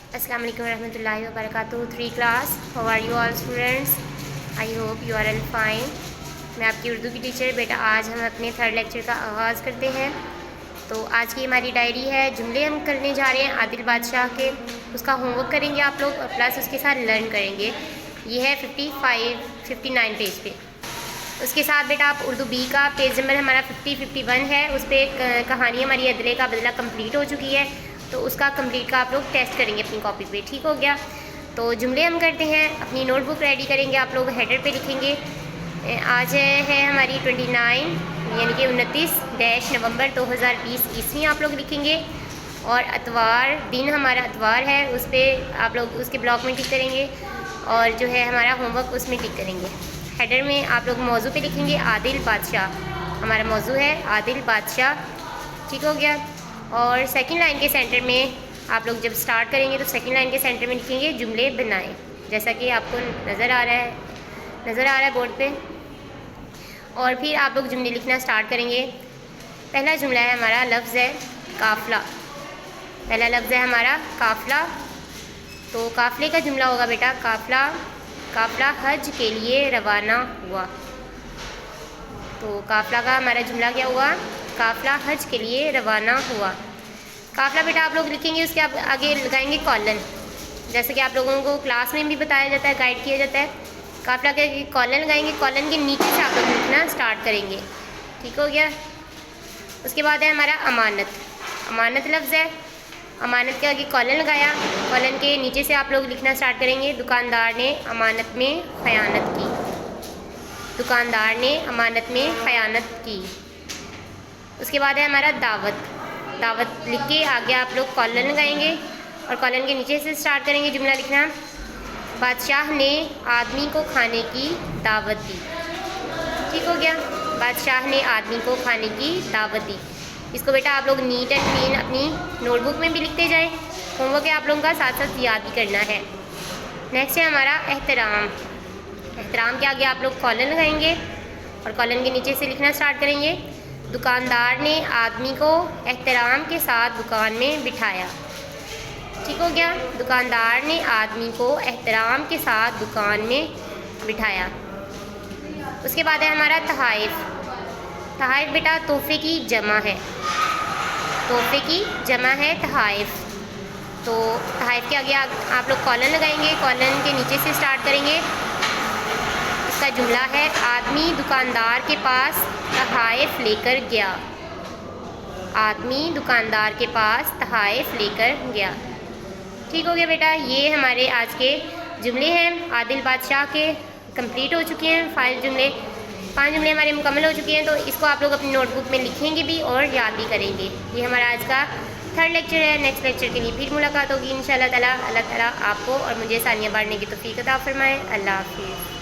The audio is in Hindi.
अस्सलाम वालेकुम रहमतुल्लाहि व बरकातुहू। 3 class, how are you all students? I hope you are all fine. मैं आपकी उर्दू की टीचर। बेटा आज हम अपने 3rd लेक्चर का आगाज़ करते हैं। तो आज की हमारी डायरी है, जुमले हम करने जा रहे हैं आदिल बादशाह के। उसका होमवर्क करेंगे आप लोग और प्लस उसके साथ लर्न करेंगे। ये है 59 पेज पे। उसके साथ बेटा आप उर्दू बी का पेज नंबर हमारा 51 है। उस पर कहानी हमारी अदले का बदला कंप्लीट हो चुकी है, तो उसका कंप्लीट का आप लोग टेस्ट करेंगे अपनी कॉपी पे। ठीक हो गया? तो जुमले हम करते हैं। अपनी नोटबुक रेडी करेंगे। आप लोग हेडर पे लिखेंगे। आज है हमारी 29 यानी कि 29 नवंबर 2020 ईस्वी आप लोग लिखेंगे। और अतवार दिन हमारा अतवार है, उस पर आप लोग उसके ब्लॉक में टिक करेंगे और जो है हमारा होमवर्क उसमें टिक करेंगे। हेडर में आप लोग मौजू पे लिखेंगे आदिल बादशाह। हमारा मौजू है आदिल बादशाह। ठीक हो गया? और सेकंड लाइन के सेंटर में आप लोग जब स्टार्ट करेंगे तो सेकंड लाइन के सेंटर में लिखेंगे जुमले बनाएं, जैसा कि आपको नज़र आ रहा है बोर्ड पे। और फिर आप लोग जुमले लिखना स्टार्ट करेंगे। पहला जुमला है हमारा, लफ्ज़ है काफ़िला। पहला लफ्ज़ है हमारा काफ़िला। तो काफ़िले का जुमला होगा बेटा, काफ़िला हज के लिए रवाना हुआ। तो काफ़िला का हमारा जुमला क्या हुआ? काफ़िला हज के लिए रवाना हुआ। काफ़िला बेटा आप लोग लिखेंगे, उसके आप आगे लगाएंगे कॉलन, जैसे कि आप लोगों को क्लास में भी बताया जाता है, गाइड किया जाता है। काफ़िला के कॉलन लगाएंगे, कॉलन के नीचे से आप लोग लिखना स्टार्ट करेंगे। ठीक हो गया? उसके बाद है हमारा अमानत। अमानत लफ्ज़ है, अमानत के आगे कॉलन लगाया, कॉलन के नीचे से आप लोग लिखना स्टार्ट करेंगे। दुकानदार ने अमानत में ख़यानत की। दुकानदार ने अमानत में ख़यानत की। उसके बाद है हमारा दावत। दावत लिख के आगे आप लोग कॉलन लगाएंगे और कॉलन के नीचे से स्टार्ट करेंगे जुमला लिखना। बादशाह ने आदमी को खाने की दावत दी। ठीक हो गया? बादशाह ने आदमी को खाने की दावत दी। इसको बेटा आप लोग नीट एंड क्लीन अपनी नोटबुक में भी लिखते जाएं। होमवर्क है आप लोगों का, साथ साथ याद भी करना है। नेक्स्ट है हमारा एहतराम। एहतराम के आगे आप लोग कॉलन लगाएंगे और कॉलन के नीचे से लिखना स्टार्ट करेंगे। दुकानदार ने आदमी को एहतराम के साथ दुकान में बिठाया। ठीक हो गया? दुकानदार ने आदमी को एहतराम के साथ दुकान में बिठाया। उसके बाद है हमारा तहाइफ। तहाइफ बेटा तोहफे की जमा है। तोहफे की जमा है तहाइफ। तो तहाइफ के आगे आप लोग कॉलन लगाएंगे, कॉलन के नीचे से स्टार्ट करेंगे। इसका जुमला है आदमी दुकानदार के पास तहाइफ लेकर गया। आदमी दुकानदार के पास तहाइफ लेकर गया। ठीक हो गया बेटा? ये हमारे आज के जुमले हैं आदिल बादशाह के, कंप्लीट हो चुके हैं। 5 जुमले हमारे मुकम्मल हो चुके हैं। तो इसको आप लोग अपनी नोटबुक में लिखेंगे भी और याद भी करेंगे। ये हमारा आज का 3rd लेक्चर है। नेक्स्ट लेक्चर के लिए फिर मुलाकात होगी इंशाअल्लाह ताला। अल्लाह ताला आपको और मुझे सानिया बाढ़ने की तौफीक अता फरमाए। अल्लाह हाफिज़।